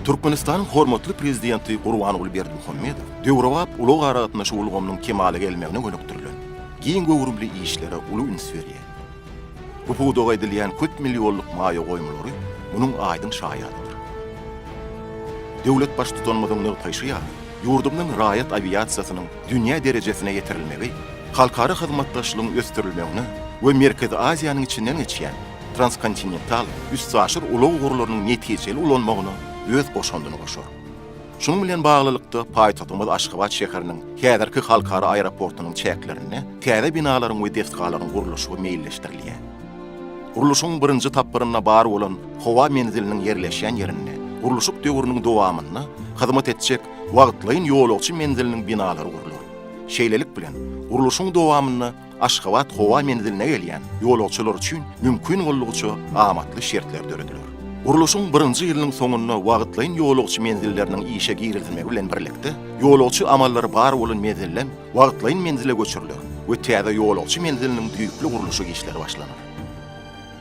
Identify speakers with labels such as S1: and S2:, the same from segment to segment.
S1: Türkmenistan'ın hormatly prezidenti Gurbanuly Berdimuhammedow döwrewap ulug aragatynda şu ulgamyň kemale gelmegine gönükdirilýän. Giň gowrumly işlere uly üns berýär. Bu puwdaga edilýän köp millionlyk maýa goýmalary munyň aýdyň şaýadydyr. Döwlet baş tutanmadyň nygtaýşy ýurdumyň raýat aviasiýasynyň dünýä derejesine getirilmegi, halkara hyzmatdaşlygyň ösdürilmegine we Merkezi Aziýanyň içinden geçýän transkontinental üst saşyr ulug gurularynyň netijeli ulanmagyna öz goşandyny goşar. Şunun bilen baglylykda paýtagtymyz Aşgabat şäheriniň häzirki halkara aeroportunyň çäklerini, täze binalaryň we deftkalaryň guruluşy meýilleşdirilýär. Guruluşyň birinji tapbyryna bar bolan howa menziliniň yerleşýän yerini, guruluşyk döwrüniň dowamyny hyzmat etjek wagtlaýyn ýolagçy menziliniň binalary gurulur. Şeýlelik bilen guruluşyň dowamyny Aşgabat howa menziline gelýän ýolagçylar üçin mümkin bolýança amatly şertler dörediler. Guruluşyň birinji ýylynyň soňunda wagtlaýyn ýolagçy menzilleriniň işe girilmegi bilen birlikde ýolagçy amallary bar bolan menzillen wagtlaýyn menzile göçürilir we täze ýolagçy menziliniň düýükli guruluşy işleri başlanır.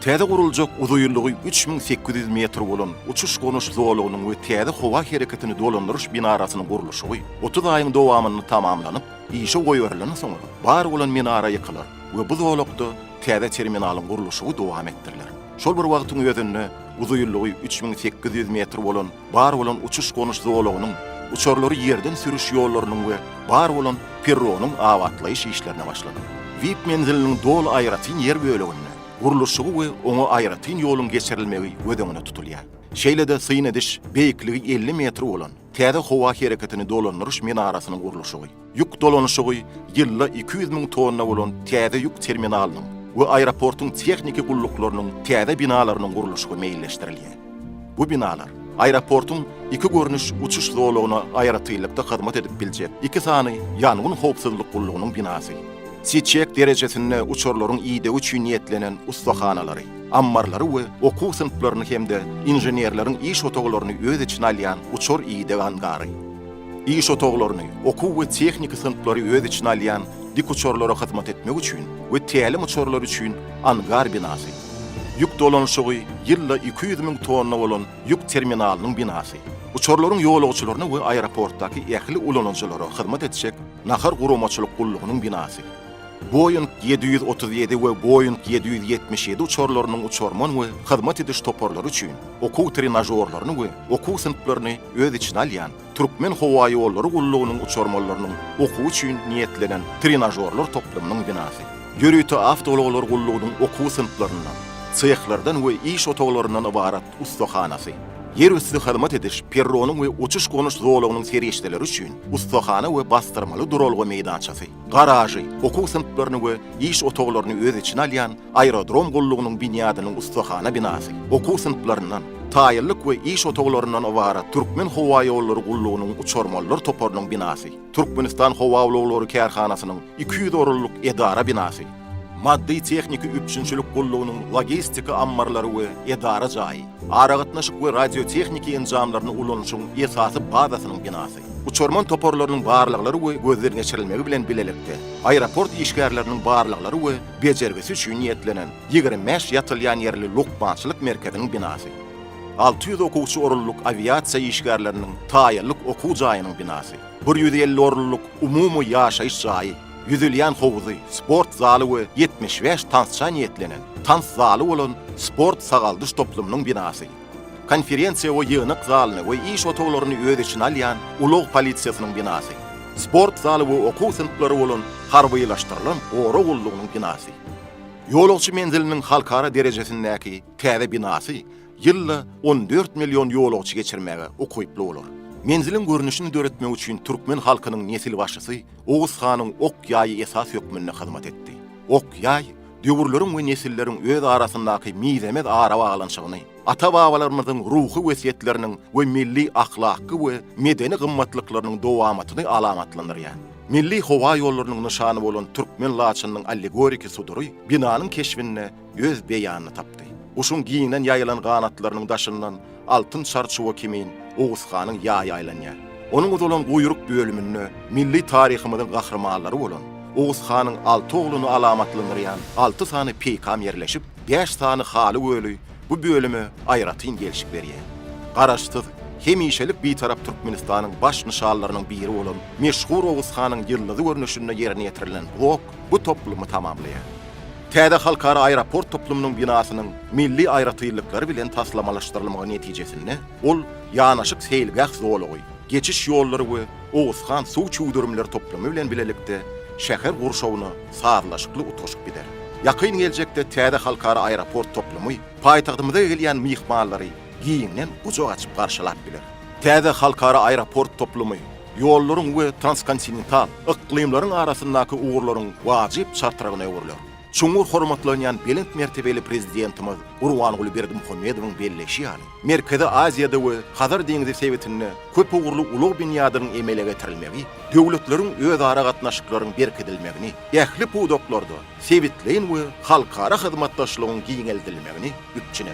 S1: Täze guruljak uzuýylygy 3800 metr bolan uçuş gonuş zowlagynyň we täze howa hereketini dolandyryş binarasynyň guruluşy 30 aýyň dowamyny tamamlanyp, işe goýurylyny soňra bar bolan minara ýykylar we bu zowlakda täze terminalyň guruluşy dowam ettiriler. Şol bir wagtyň özünde uzuýylygy 3800 metr bolan bar bolan uçuş gonuş zowlagynyň uçarlary ýerden sürüş ýollarynyň we bar bolan perronyň awatlaýyş işlerine başlandy. VIP menziliniň dol aýratyn ýer bölegini guruluşy we oňa aýratyn ýoluň geçirilmegi ödeňine tutulýar. Şeýlede syň ediş beýikligi 50 metr bolan täze howa hereketini dolandyryş minarasynyň guruluşy, ýük dolanyşy ýylda 200 000 tonna bolan täze ýük terminalynyň we aeroportuň texniki gullyklarynyň täze binalarynyň guruluşy meýilleşdirilýär. Bu binalar aeroportuň iki görnüş uçuş zowlagyna aýratylykda hyzmat edip biljek iki sany ýangyn howpsuzlyk gullygynyň binasy. Siçek derejesinde uçurlaryň ýydy üçin niýetlenen ustahanalary, ammarlary we okuw synplaryny hemde inženerleriň iş otoglaryny öz içine alýan uçur ýydy angary. İş otoglaryny, okuw we texnika synplary öz içine alýan dik uçurlara hyzmat etmek üçin we tälim uçurlar üçin angar binasy. Ýük dolanyşy ýylda 200 000 tonna bolan ýük terminalynyň binasy. Uçurlaryň ýolagçylaryna we aeroportdaky ähli ulananjylara hyzmat etjek nahar gurumaçylyk gullygynyň binasy. Boeing 737 we Boeing 777 uçurlarynyň uçurman we hyzmat ediş toparlary üçin okuw trenajorlaryny we okuw synplaryny öz içine alýan Türkmen howa ýollary gullygynyň uçurmanlarynyň okuw üçin niýetlenen trenajorlar toplamynyň binasy. Ýörüýte awtologlar gullygynyň okuw synplarynyň, çyhlardan we iş otoglarynyň ibarat ustahanasy. Yer üstü hyzmat ediş perronyň we uçuş gonuş zowlagynyň serişdeleri üçin ustahana we bastyrmaly duralgy meýdançasy, garajy, okuw synplaryny we iş otoglaryny öz içine alýan aerodrom gullygynyň binýadynyň ustahana binasy. Okuw synplarynyň taýyrlyk we iş otoglaryndan ibarat Türkmen howa ýollary gullygynyň uçurmalar toparynyň binasy. Türkmenistan howa ulaglary kärhanasynyň 200 orunlyk edara binasy. Maddi texniki üçinçilik gullygynyň logistika ammarlary we edara jaýy. Aragatnaşyk we radiotexniki enjamlaryny ulanyşyň esasy bazasynyň binasy. Uçurman toparlarynyň barlyklary we gözlerine geçirilmegi bilen bilelikde. Aeroport işgärleriniň barlyklary we bejergisi üçin niýetlenen 25 ýatylýan ýerli lukmançylyk merkeziniň binasy. 600 okuwçy orunlyk aviasiýa işgärleriniň taýyrlyk okuw jaýynyň binasy. 150 orunlyk umumy ýaşaýyş jaýy, yüzülýän howzy, sport zaly we 75 tansça niýetlenen tans zaly bolan sport sagaldyş toplumynyň binasy. Konferensiýa we ýygynak zalyny we iş otoglaryny öz içine alýan ulug polisiýasynyň binasy. Sport zaly we okuw synplary bolan harbylaşdyrylan ora gullygynyň binasy. Ýolagçy menziliniň halkara derejesindäki täze binasy ýylda 14 million ýolagçy geçirmege okuýply bolar. Menzilin görünüşini döretmek üçin Türkmen halkynyň nesil başçysy Oğuz Hanyň ok ýaý esas hökmüne hyzmat etdi. Ok ýaý döwürleriň we nesilleriň öz arasyndaky mizemet ara baglanyşygyny, ata-babalarymyzyň ruhy wesiýetleriniň we milli ahlaky we medeni gymmatlyklarynyň dowamatyny alamatlandyrýar. Milli howa ýollarynyň nyşany bolan Türkmen laçynyň allegoriki sudury binanyň keşfine öz beýanyny tapdy. Uşun giýinden ýaýylan ganatlarynyň daşyndan altyn çarçuwa kimin Oğuz Hanyň ýaý aýlanýar. Onuň uzolan goýuruk bölüminde milli taryhymyzyň gahramanlary bolan Oğuz Hanyň 6 ogluny alamatlandyrýan 6 sany peýkam yerleşip 5 sany haly göli bu bölümi aýratyn gelişip berýär. Garaşsyz hemişelik bir tarap Türkmenistanyň baş nişanlarynyň biri bolan meşhur Oğuz Hanyň ýyllyzy görnüşinde ýerine ýetirilen bu toplumy tamamlaýar. Täze halkara aeroport toplumynyň binasynyň milli aýratylykları bilen taslamalaşdyrylmagy netijesinde ol ýanaşyk seýilgäh zolugy, geçiş ýollary we Oğuz Han suw çuwdurumlary toplamy bilen bilelikde şäher gurşawyny sağlaşykly utuşyp bider. Ýakyn geljekde Täze halkara aeroport toplumy paýtagtymyza gelýän mihmanlary giýinden uçak açyp garşylap biler. Täze halkara aeroport toplumy ýollaryň we transkontinental iklimlaryň arasyndaky uğurlaryň wajyp şartlaryna öwürler. Şuňur hormatlanýan belent mertebeli prezidentimiz Urwan Gulberdimuhammedowyň belleşi ýaly Merkezi Aziýada we Hazar deňizi sebetinde köp uğurlu ulug binýadyryň emele getirilmegi, döwletleriň özara gatnaşyklaryň berkidilmegini, ähli puwdoklarda sebetleýin we halkara hyzmatdaşlygyň giňeldilmegini üçin